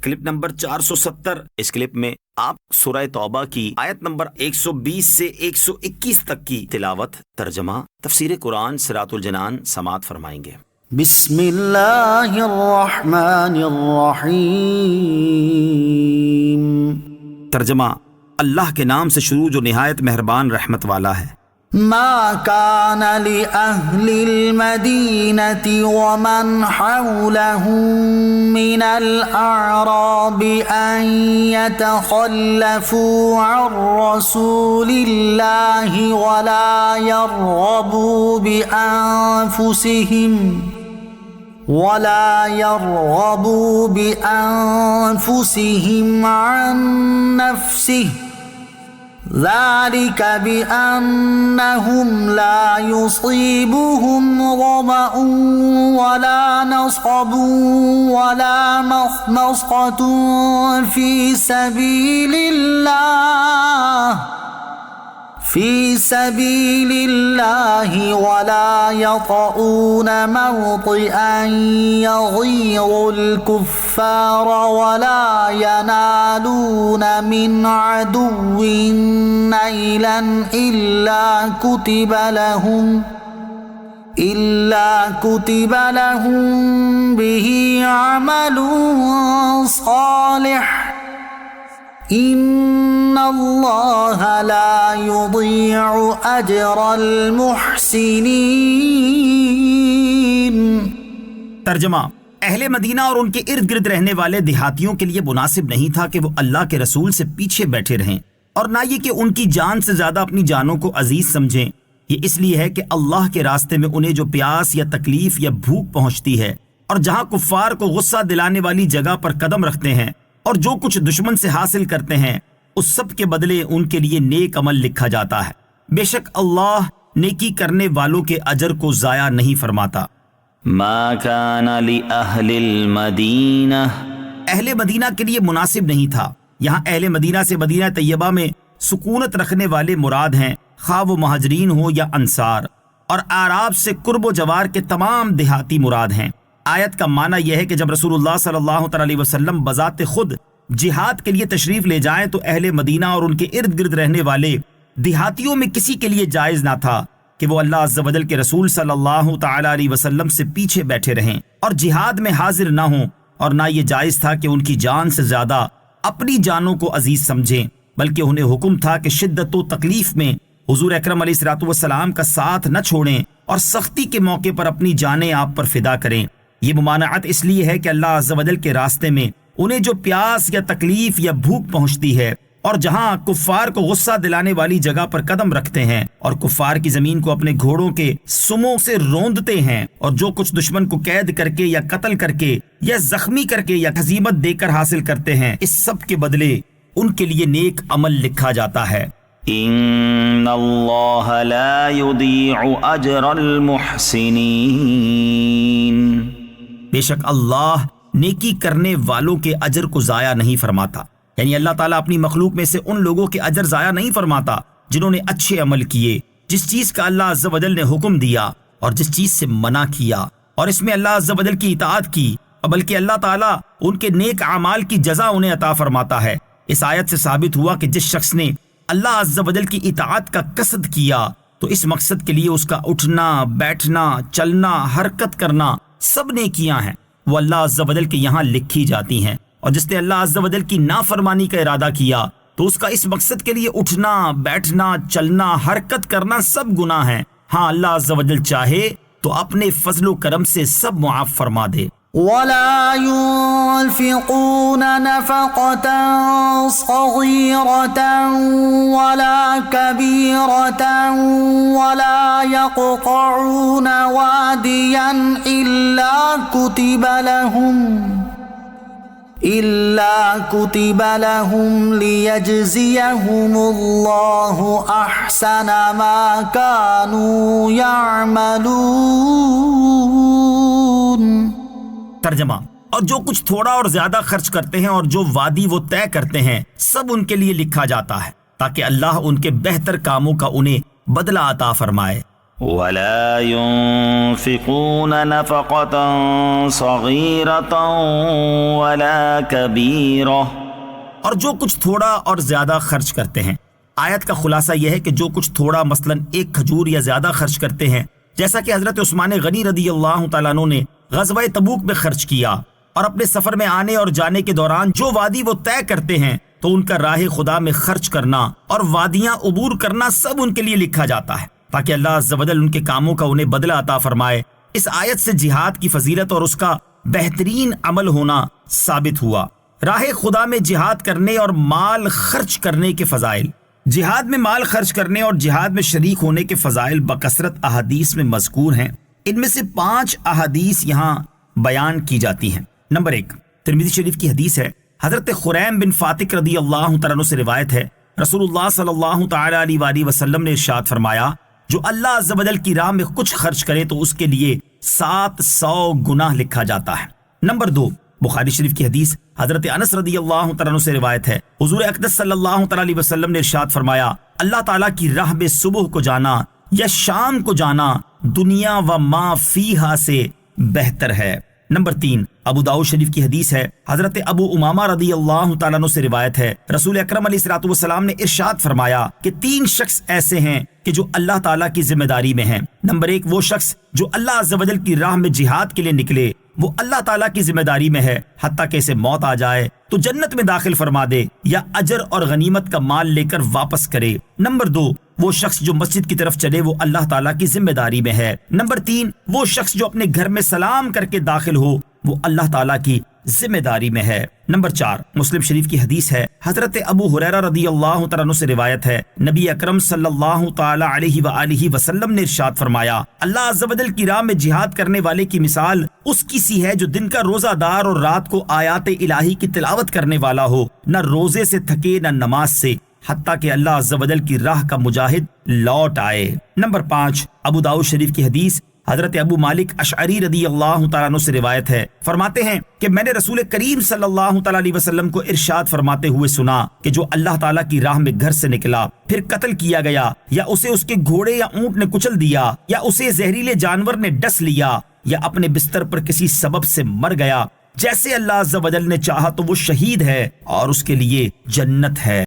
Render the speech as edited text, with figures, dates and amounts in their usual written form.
Clip number 470۔ اس clip میں آپ سورہ توبہ کی آیت نمبر 120 سے 121 تک کی تلاوت، ترجمہ، تفسیر قرآن صراط الجنان سماعت فرمائیں گے۔ بسم اللہ الرحمن الرحیم۔ ترجمہ، اللہ کے نام سے شروع جو نہایت مہربان رحمت والا ہے۔ ما كان لأهل المدينة ومن حولهم من الأعراب أن يتخلفوا عن رسول الله ولا يرغبوا بأنفسهم عن نفسه ذلك بأنهم لا يصيبهم ظمأ ولا نصب ولا مخمصة في سبيل الله ولا يطؤون موطئا يغيظ الكفار ولا ينالون من عدو نيلا إلا كتب لهم به عمل صالح ان اللہ لا یضیع اجر المحسنین۔ ترجمہ، اہل مدینہ اور ان کے ارد گرد رہنے والے دیہاتیوں کے لیے مناسب نہیں تھا کہ وہ اللہ کے رسول سے پیچھے بیٹھے رہیں، اور نہ یہ کہ ان کی جان سے زیادہ اپنی جانوں کو عزیز سمجھیں۔ یہ اس لیے ہے کہ اللہ کے راستے میں انہیں جو پیاس یا تکلیف یا بھوک پہنچتی ہے، اور جہاں کفار کو غصہ دلانے والی جگہ پر قدم رکھتے ہیں، اور جو کچھ دشمن سے حاصل کرتے ہیں، اس سب کے بدلے ان کے لیے نیک عمل لکھا جاتا ہے۔ بے شک اللہ نیکی کرنے والوں کے اجر کو ضائع نہیں فرماتا۔ ما كان لأهل المدینہ، اہل مدینہ کے لیے مناسب نہیں تھا۔ یہاں اہل مدینہ سے مدینہ طیبہ میں سکونت رکھنے والے مراد ہیں، خواہ وہ مہاجرین ہو یا انصار، اور اعراب سے قرب و جوار کے تمام دیہاتی مراد ہیں۔ آیت کا معنی یہ ہے کہ جب رسول اللہ صلی اللہ علیہ وسلم بذات خود جہاد کے لیے تشریف لے جائیں تو اہل مدینہ اور ان کے ارد گرد رہنے والے دیہاتیوں میں کسی کے لیے جائز نہ تھا کہ وہ اللہ عز و جل کے رسول صلی اللہ تعالی علیہ وسلم سے پیچھے بیٹھے رہیں اور جہاد میں حاضر نہ ہوں، اور نہ یہ جائز تھا کہ ان کی جان سے زیادہ اپنی جانوں کو عزیز سمجھیں، بلکہ انہیں حکم تھا کہ شدت و تکلیف میں حضور اکرم علیہ الصلوۃ والسلام کا ساتھ نہ چھوڑیں اور سختی کے موقع پر اپنی جانیں آپ پر فدا کریں۔ یہ ممانعت اس لیے ہے کہ اللہ عز و جل کے راستے میں انہیں جو پیاس یا تکلیف یا بھوک پہنچتی ہے، اور جہاں کفار کو غصہ دلانے والی جگہ پر قدم رکھتے ہیں اور کفار کی زمین کو اپنے گھوڑوں کے سموں سے روندتے ہیں، اور جو کچھ دشمن کو قید کر کے یا قتل کر کے یا زخمی کر کے یا ہزیمت دے کر حاصل کرتے ہیں، اس سب کے بدلے ان کے لیے نیک عمل لکھا جاتا ہے۔ ان اللہ لا یضیع اجر المحسنین، بے شک اللہ نیکی کرنے والوں کے اجر کو ضائع نہیں فرماتا، یعنی اللہ تعالیٰ اپنی مخلوق میں سے ان لوگوں کے اجر ضائع نہیں فرماتا جنہوں نے اچھے عمل کیے، جس چیز کا اللہ عز و جل نے حکم دیا اور جس چیز سے منع کیا، اور اس میں اللہ عز و جل کی اطاعت کی، بلکہ اللہ تعالیٰ ان کے نیک اعمال کی جزا انہیں عطا فرماتا ہے۔ اس آیت سے ثابت ہوا کہ جس شخص نے اللہ عز و جل کی اطاعت کا قصد کیا تو اس مقصد کے لیے اس کا اٹھنا، بیٹھنا، چلنا، حرکت کرنا سب نیکیاں ہیں، وہ اللہ عز و جل کے یہاں لکھی جاتی ہیں، اور جس نے اللہ عز و جل کی نافرمانی کا ارادہ کیا تو اس کا اس مقصد کے لیے اٹھنا، بیٹھنا، چلنا، حرکت کرنا سب گناہ ہیں۔ ہاں اللہ عز و جل چاہے تو اپنے فضل و کرم سے سب معاف فرما دے۔ ولا ينفقون نفقة صغيرة ولا كبيرة ولا يقطعون واديا إلا كتب لهم ليجزيهم الله أحسن ما كانوا يعملون۔ ترجمہ، اور جو کچھ تھوڑا اور زیادہ خرچ کرتے ہیں اور جو وادی وہ طے کرتے ہیں سب ان کے لیے لکھا جاتا ہے، تاکہ اللہ ان کے بہتر کاموں کا انہیں بدلہ عطا فرمائے۔ ولا ينفقون نفقة صغيرة ولا كبيرة. اور جو کچھ تھوڑا اور زیادہ خرچ کرتے ہیں. آیت کا خلاصہ یہ ہے کہ جو کچھ تھوڑا مثلاً ایک کھجور یا زیادہ خرچ کرتے ہیں، جیسا کہ حضرت عثمان غنی رضی اللہ تعالیٰ عنہ نے غزوہ تبوک میں خرچ کیا، اور اپنے سفر میں آنے اور جانے کے دوران جو وادی وہ طے کرتے ہیں تو ان کا راہ خدا میں خرچ کرنا اور وادیاں عبور کرنا سب ان کے لیے لکھا جاتا ہے، تاکہ اللہ عز و جل ان کے کاموں کا انہیں بدلہ عطا فرمائے. اس آیت سے جہاد کی فضیلت اور اس کا بہترین عمل ہونا ثابت ہوا. راہ خدا میں جہاد کرنے اور مال خرچ کرنے کے فضائل. جہاد میں مال خرچ کرنے اور جہاد میں شریک ہونے کے فضائل بکثرت احادیث میں مذکور ہیں. ان میں سے 5 احادیث یہاں بیان کی جاتی ہیں. نمبر 1، ترمذی شریف کی حدیث ہے. حضرت خریم بن فاتق رضی اللہ تعالیٰ عنہ سے روایت ہے، رسول اللہ صلی اللہ تعالیٰ علیہ وآلہ وسلم نے ارشاد فرمایا، جو اللہ عز و جل کی راہ میں کچھ خرچ کرے تو اس کے لیے 700 گناہ لکھا جاتا ہے. نمبر 2، بخاری شریف کی حدیث حضرت انس رضی اللہ تعالیٰ عنہ سے روایت ہے، حضور اقدس صلی اللہ تعالیٰ علیہ وسلم نے ارشاد فرمایا، اللہ تعالیٰ کی راہ میں صبح کو جانا یا شام کو جانا دنیا و ما فیہا سے بہتر ہے. نمبر 3، ابو داؤد شریف کی حدیث ہے، حضرت ابو امامہ رضی اللہ تعالیٰ عنہ سے روایت ہے، رسول اکرم علیہ الصلوۃ والسلام نے ارشاد فرمایا کہ 3 شخص ایسے ہیں کہ جو اللہ تعالیٰ کی ذمہ داری میں ہیں. نمبر 1، وہ شخص جو اللہ عز و جل کی راہ میں جہاد کے لیے نکلے، وہ اللہ تعالیٰ کی ذمہ داری میں ہے، حتیٰ کہ اسے موت آ جائے تو جنت میں داخل فرما دے یا اجر اور غنیمت کا مال لے کر واپس کرے. نمبر 2، وہ شخص جو مسجد کی طرف چلے، وہ اللہ تعالیٰ کی ذمہ داری میں ہے. نمبر 3، وہ شخص جو اپنے گھر میں سلام کر کے داخل ہو، وہ اللہ تعالیٰ کی ذمہ داری میں ہے. نمبر 4، مسلم شریف کی حدیث ہے، حضرت ابو ہریرہ رضی اللہ تعالیٰ عنہ سے روایت ہے، نبی اکرم صلی اللہ تعالیٰ علیہ وآلہ وسلم نے ارشاد فرمایا، اللہ عز و جل کی راہ میں جہاد کرنے والے کی مثال اس کی سی ہے جو دن کا روزہ دار اور رات کو آیات الہی کی تلاوت کرنے والا ہو، نہ روزے سے تھکے نہ نماز سے، حتیٰ کہ اللہ عز و جل کی راہ کا مجاہد لوٹ آئے. نمبر 5، ابو داؤد شریف کی حدیث حضرت ابو مالک اشعری رضی اللہ تعالیٰ عنہ سے روایت ہے، فرماتے ہیں کہ میں نے رسول کریم صلی اللہ تعالیٰ علیہ وسلم کو ارشاد فرماتے ہوئے سنا کہ جو اللہ تعالیٰ کی راہ میں گھر سے نکلا پھر قتل کیا گیا، یا اسے اس کے گھوڑے یا اونٹ نے کچل دیا، یا اسے زہریلے جانور نے ڈس لیا، یا اپنے بستر پر کسی سبب سے مر گیا، جیسے اللہ عز و جل نے چاہا تو وہ شہید ہے اور اس کے لیے جنت ہے.